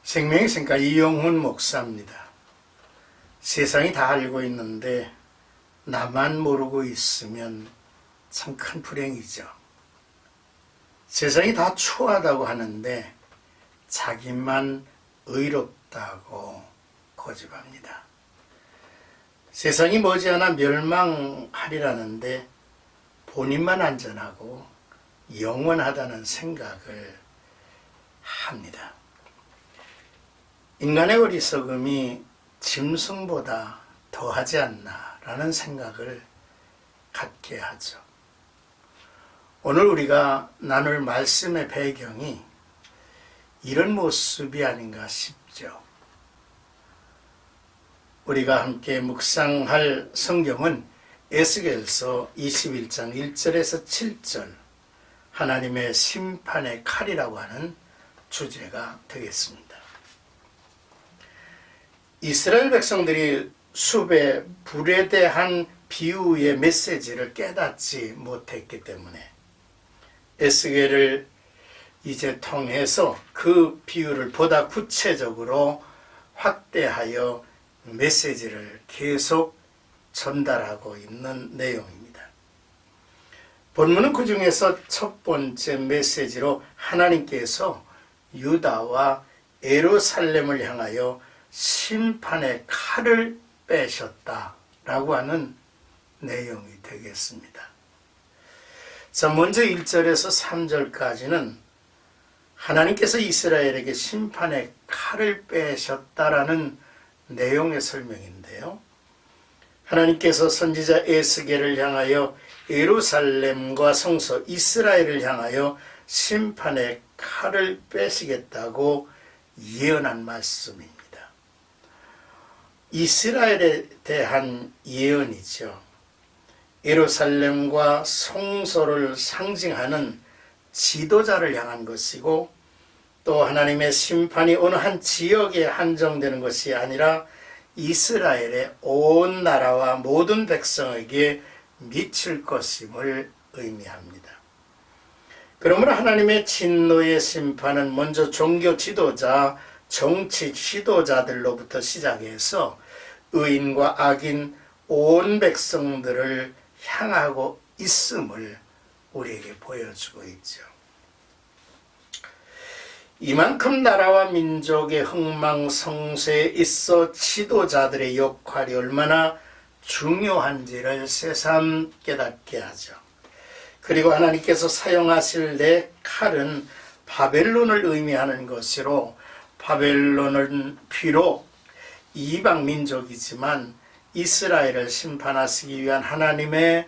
생명의 생각 이용훈 목사입니다. 세상이 다 알고 있는데 나만 모르고 있으면 참 큰 불행이죠. 세상이 다 추하다고 하는데 자기만 의롭다고 고집합니다. 세상이 머지않아 멸망하리라는데 본인만 안전하고 영원하다는 생각을 합니다. 인간의 어리석음이 짐승보다 더하지 않나라는 생각을 갖게 하죠. 오늘 우리가 나눌 말씀의 배경이 이런 모습이 아닌가 싶죠. 우리가 함께 묵상할 성경은 에스겔서 21장 1절에서 7절 하나님의 심판의 칼이라고 하는 주제가 되겠습니다. 이스라엘 백성들이 숲의 불에 대한 비유의 메시지를 깨닫지 못했기 때문에 에스겔을 이제 통해서 그 비유를 보다 구체적으로 확대하여 메시지를 계속 전달하고 있는 내용입니다. 본문은 그 중에서 첫 번째 메시지로 하나님께서 유다와 예루살렘을 향하여 심판의 칼을 빼셨다라고 하는 내용이 되겠습니다. 자, 먼저 1절에서 3절까지는 하나님께서 이스라엘에게 심판의 칼을 빼셨다라는 내용의 설명인데요. 하나님께서 선지자 에스겔을 향하여 예루살렘과 성소 이스라엘을 향하여 심판의 칼을 빼시겠다고 예언한 말씀입니다. 이스라엘에 대한 예언이죠. 예루살렘과 성소를 상징하는 지도자를 향한 것이고 또 하나님의 심판이 어느 한 지역에 한정되는 것이 아니라 이스라엘의 온 나라와 모든 백성에게 미칠 것임을 의미합니다. 그러므로 하나님의 진노의 심판은 먼저 종교 지도자, 정치 지도자들로부터 시작해서 의인과 악인 온 백성들을 향하고 있음을 우리에게 보여주고 있죠. 이만큼 나라와 민족의 흥망성쇠에 있어 지도자들의 역할이 얼마나 중요한지를 새삼 깨닫게 하죠. 그리고 하나님께서 사용하실 내 칼은 바벨론을 의미하는 것으로 바벨론은 비록 이방 민족이지만 이스라엘을 심판하시기 위한 하나님의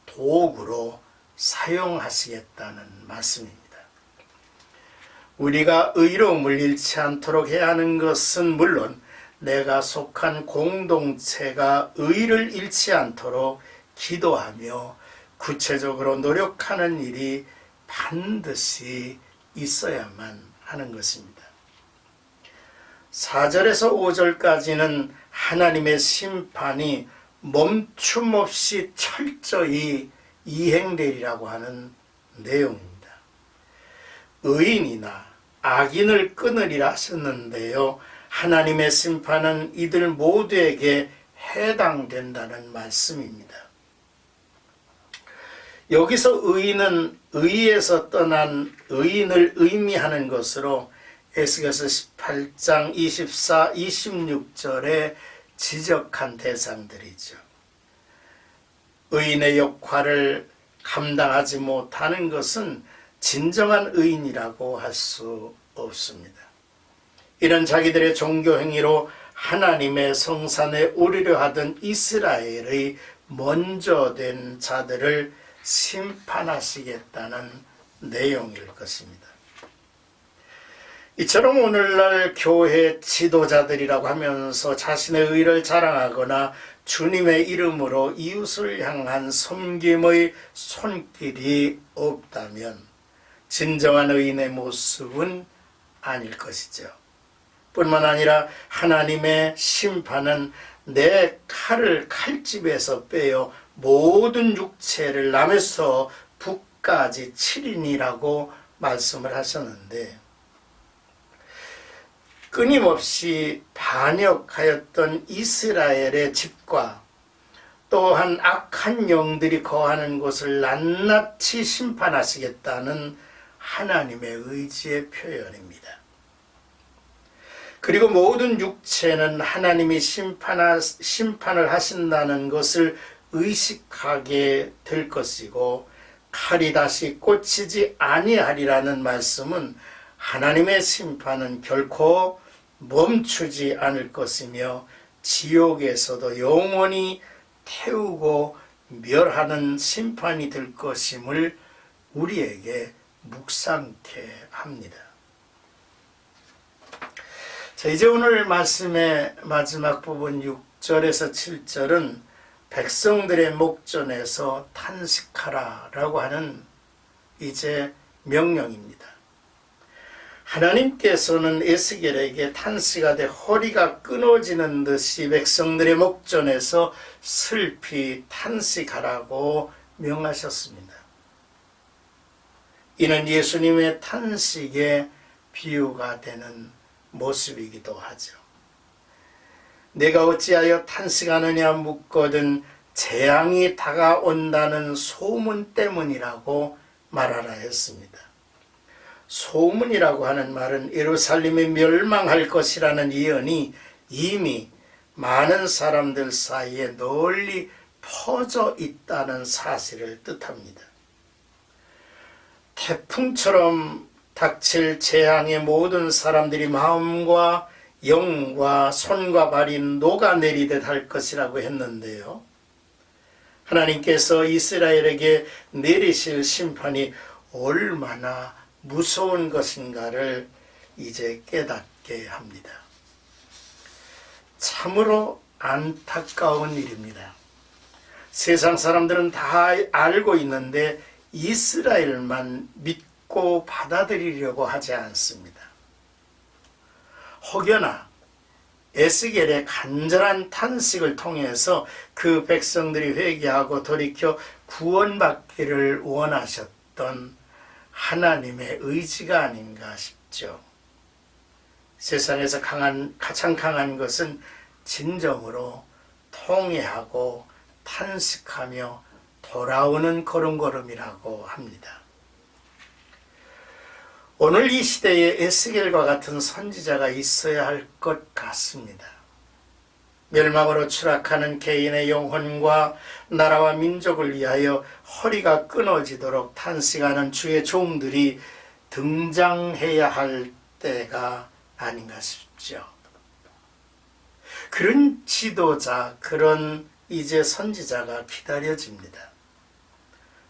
도구로 사용하시겠다는 말씀입니다. 우리가 의로움을 잃지 않도록 해야 하는 것은 물론 내가 속한 공동체가 의를 잃지 않도록 기도하며 구체적으로 노력하는 일이 반드시 있어야만 하는 것입니다. 4절에서 5절까지는 하나님의 심판이 멈춤없이 철저히 이행되리라고 하는 내용입니다. 의인이나 악인을 끊으리라 하셨는데요. 하나님의 심판은 이들 모두에게 해당된다는 말씀입니다. 여기서 의인은 의에서 떠난 의인을 의미하는 것으로 에스겔서 18장 24, 26절에 지적한 대상들이죠. 의인의 역할을 감당하지 못하는 것은 진정한 의인이라고 할 수 없습니다. 이런 자기들의 종교 행위로 하나님의 성산에 오르려 하던 이스라엘의 먼저 된 자들을 심판하시겠다는 내용일 것입니다. 이처럼 오늘날 교회 지도자들이라고 하면서 자신의 의를 자랑하거나 주님의 이름으로 이웃을 향한 섬김의 손길이 없다면 진정한 의인의 모습은 아닐 것이죠. 뿐만 아니라 하나님의 심판은 내 칼을 칼집에서 빼어 모든 육체를 남에서 북까지 치리니라고 말씀을 하셨는데 끊임없이 반역하였던 이스라엘의 집과 또한 악한 영들이 거하는 곳을 낱낱이 심판하시겠다는 하나님의 의지의 표현입니다. 그리고 모든 육체는 하나님이 심판을 하신다는 것을 의식하게 될 것이고, 칼이 다시 꽂히지 아니하리라는 말씀은 하나님의 심판은 결코 멈추지 않을 것이며 지옥에서도 영원히 태우고 멸하는 심판이 될 것임을 우리에게 묵상케 합니다. 자, 이제 오늘 말씀의 마지막 부분 6절에서 7절은 백성들의 목전에서 탄식하라 라고 하는 이제 명령입니다. 하나님께서는 에스겔에게 탄식하되 허리가 끊어지는 듯이 백성들의 목전에서 슬피 탄식하라고 명하셨습니다. 이는 예수님의 탄식의 비유가 되는 모습이기도 하죠. 내가 어찌하여 탄식하느냐 묻거든 재앙이 다가온다는 소문 때문이라고 말하라 했습니다. 소문이라고 하는 말은 예루살렘이 멸망할 것이라는 예언이 이미 많은 사람들 사이에 널리 퍼져 있다는 사실을 뜻합니다. 태풍처럼 닥칠 재앙에 모든 사람들이 마음과 영과 손과 발이 녹아내리듯 할 것이라고 했는데요. 하나님께서 이스라엘에게 내리실 심판이 얼마나 무서운 것인가를 이제 깨닫게 합니다. 참으로 안타까운 일입니다. 세상 사람들은 다 알고 있는데 이스라엘만 믿고 받아들이려고 하지 않습니다. 혹여나 에스겔의 간절한 탄식을 통해서 그 백성들이 회개하고 돌이켜 구원받기를 원하셨던 하나님의 의지가 아닌가 싶죠. 세상에서 가장 강한 것은 진정으로 통회하고 탄식하며 돌아오는 걸음걸음이라고 합니다. 오늘 이 시대에 에스겔과 같은 선지자가 있어야 할 것 같습니다. 멸망으로 추락하는 개인의 영혼과 나라와 민족을 위하여 허리가 끊어지도록 탄식하는 주의 종들이 등장해야 할 때가 아닌가 싶죠. 그런 지도자, 그런 이제 선지자가 기다려집니다.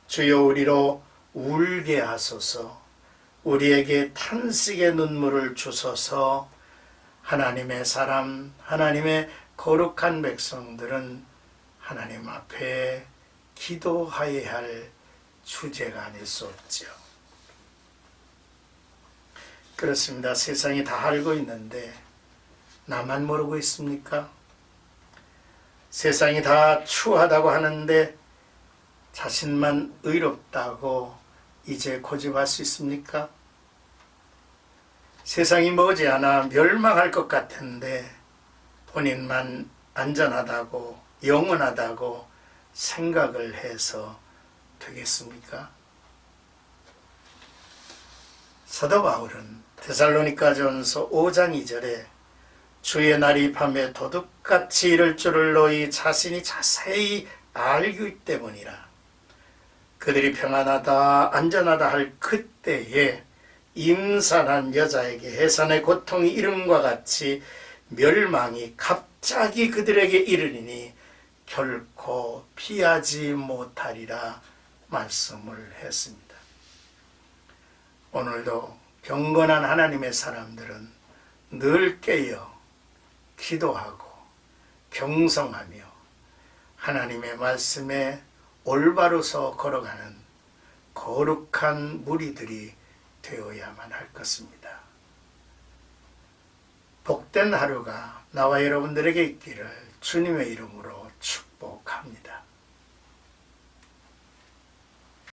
주여 우리로 울게 하소서, 우리에게 탄식의 눈물을 주소서. 하나님의 사람, 하나님의 거룩한 백성들은 하나님 앞에 기도하여야 할 주제가 아닐 수 없죠. 그렇습니다. 세상이 다 알고 있는데 나만 모르고 있습니까? 세상이 다 추하다고 하는데 자신만 의롭다고 이제 고집할 수 있습니까? 세상이 머지않아 멸망할 것 같은데 본인만 안전하다고 영원하다고 생각을 해서 되겠습니까? 사도 바울은 데살로니가전서 5장 2절에 주의 날이 밤에 도둑같이 이를 줄을 너희 자신이 자세히 알기 때문이라. 그들이 평안하다 안전하다 할 그때에 임산한 여자에게 해산의 고통이 이름과 같이 멸망이 갑자기 그들에게 이르리니 결코 피하지 못하리라 말씀을 했습니다. 오늘도 경건한 하나님의 사람들은 늘 깨어 기도하고 경성하며 하나님의 말씀에 올바로 서 걸어가는 거룩한 무리들이 되어야만 할 것입니다. 복된 하루가 나와 여러분들에게 있기를 주님의 이름으로